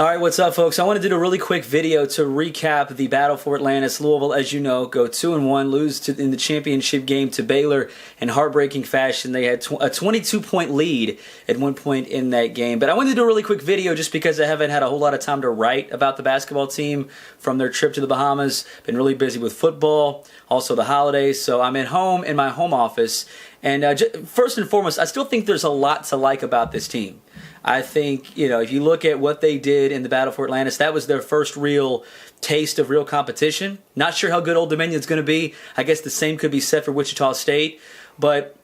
All right, what's up, folks? I want to do a really quick video to recap the battle for Atlantis. Louisville, as you know, go 2-1, lose in the championship game to Baylor in heartbreaking fashion. They had a 22-point lead at one point in that game. But I wanted to do a really quick video just because I haven't had a whole lot of time to write about the basketball team from their trip to the Bahamas. Been really busy with football, also the holidays. So I'm at home in my home office. And first and foremost, I still think there's a lot to like about this team. I think, if you look at what they did in the Battle for Atlantis, that was their first real taste of real competition. Not sure how good Old Dominion's going to be. I guess the same could be said for Wichita State. But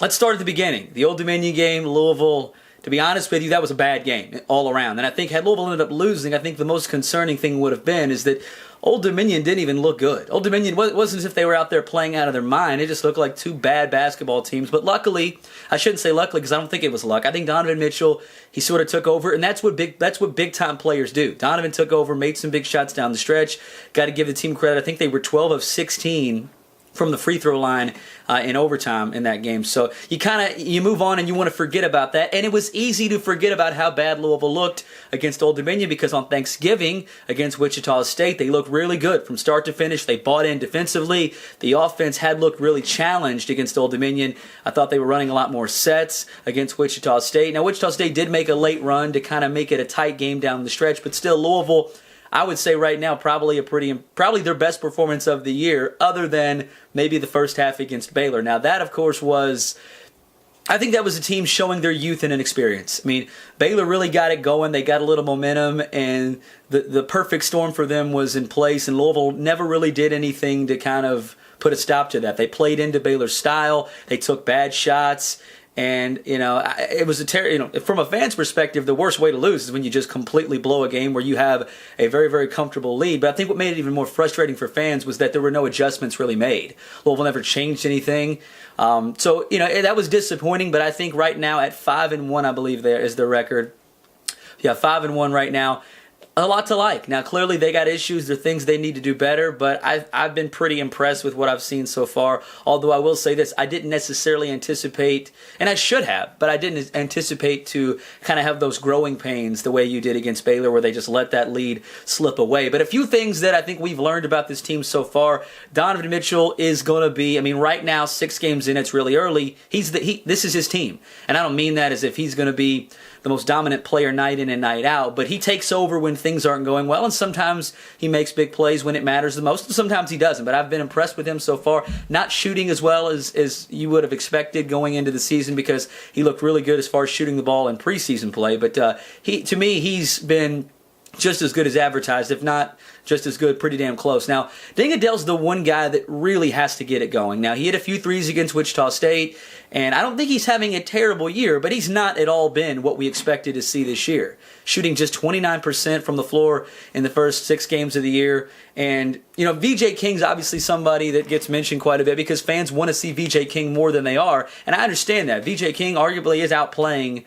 let's start at the beginning. The Old Dominion game, Louisville, to be honest with you, that was a bad game all around. And I think had Louisville ended up losing, I think the most concerning thing would have been is that Old Dominion didn't even look good. Old Dominion wasn't as if they were out there playing out of their mind. It just looked like two bad basketball teams. But luckily, I shouldn't say luckily because I don't think it was luck. I think Donovan Mitchell, he sort of took over, and that's what big time players do. Donovan took over, made some big shots down the stretch. Got to give the team credit. I think they were 12 of 16 from the free throw line in overtime in that game. So you move on and you want to forget about that. And it was easy to forget about how bad Louisville looked against Old Dominion because on Thanksgiving against Wichita State, they looked really good from start to finish. They bought in defensively. The offense had looked really challenged against Old Dominion. I thought they were running a lot more sets against Wichita State. Now, Wichita State did make a late run to kind of make it a tight game down the stretch, but still Louisville, I would say right now, probably their best performance of the year, other than maybe the first half against Baylor. Now that, of course, I think that was a team showing their youth and inexperience. I mean, Baylor really got it going. They got a little momentum, and the perfect storm for them was in place, and Louisville never really did anything to kind of put a stop to that. They played into Baylor's style. They took bad shots. And, it was from a fan's perspective, the worst way to lose is when you just completely blow a game where you have a very, very comfortable lead. But I think what made it even more frustrating for fans was that there were no adjustments really made. Louisville never changed anything. That was disappointing. But I think right now at 5-1, I believe there is their record. Yeah, 5-1 right now. A lot to like. Now, clearly they got issues. There are things they need to do better, but I've been pretty impressed with what I've seen so far. Although I will say this, I didn't necessarily anticipate, and I should have, but I didn't anticipate to kind of have those growing pains the way you did against Baylor where they just let that lead slip away. But a few things that I think we've learned about this team so far, Donovan Mitchell is going to be, right now, 6 games in, it's really early. This is his team. And I don't mean that as if he's going to be the most dominant player night in and night out, but he takes over when things aren't going well, and sometimes he makes big plays when it matters the most, and sometimes he doesn't. But I've been impressed with him so far, not shooting as well as you would have expected going into the season because he looked really good as far as shooting the ball in preseason play, but to me, he's been just as good as advertised, if not just as good, pretty damn close. Now, Deng Adele's the one guy that really has to get it going. Now, he hit a few threes against Wichita State, and I don't think he's having a terrible year, but he's not at all been what we expected to see this year. Shooting just 29% from the floor in the first 6 games of the year. And, VJ King's obviously somebody that gets mentioned quite a bit because fans want to see VJ King more than they are, and I understand that. VJ King arguably is outplaying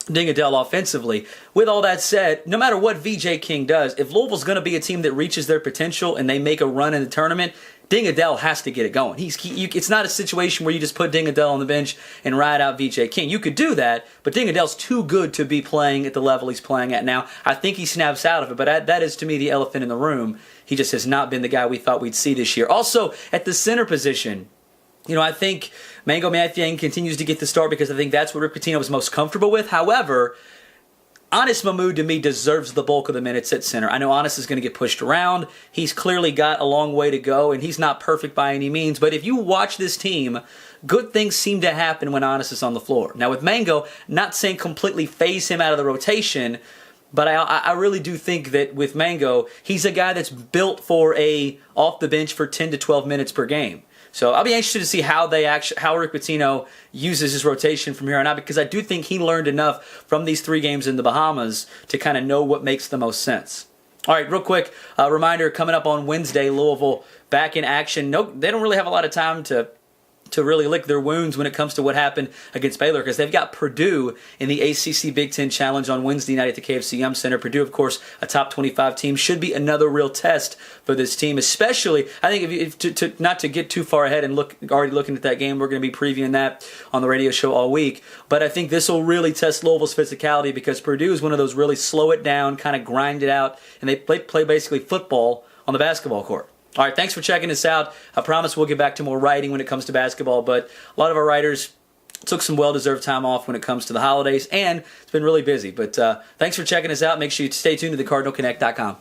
Deng Adele offensively. With all that said, no matter what VJ King does, if Louisville's going to be a team that reaches their potential and they make a run in the tournament, Deng Adele has to get it going. It's not a situation where you just put Deng Adele on the bench and ride out VJ King. You could do that, but Deng Adele's too good to be playing at the level he's playing at now. I think he snaps out of it, but that is to me the elephant in the room. He just has not been the guy we thought we'd see this year. Also, at the center position, I think Mango Mathiang continues to get the start because I think that's what Rick Pitino was most comfortable with. However, Anis Mahmoud, to me, deserves the bulk of the minutes at center. I know Anis is going to get pushed around. He's clearly got a long way to go, and he's not perfect by any means. But if you watch this team, good things seem to happen when Anis is on the floor. Now, with Mango, not saying completely phase him out of the rotation, but I really do think that with Mango, he's a guy that's built for off the bench for 10 to 12 minutes per game. So I'll be interested to see how Rick Pitino uses his rotation from here on out because I do think he learned enough from these 3 games in the Bahamas to kind of know what makes the most sense. All right, real quick, reminder, coming up on Wednesday, Louisville back in action. No, they don't really have a lot of time to to really lick their wounds when it comes to what happened against Baylor, because they've got Purdue in the ACC Big Ten Challenge on Wednesday night at the KFC Yum Center. Purdue, of course, a top 25 team, should be another real test for this team, especially, I think, if not to get too far ahead and already looking at that game, we're going to be previewing that on the radio show all week, but I think this will really test Louisville's physicality, because Purdue is one of those really slow it down, kind of grind it out, and they play basically football on the basketball court. All right, thanks for checking us out. I promise we'll get back to more writing when it comes to basketball, but a lot of our writers took some well-deserved time off when it comes to the holidays, and it's been really busy. But thanks for checking us out. Make sure you stay tuned to thecardinalconnect.com.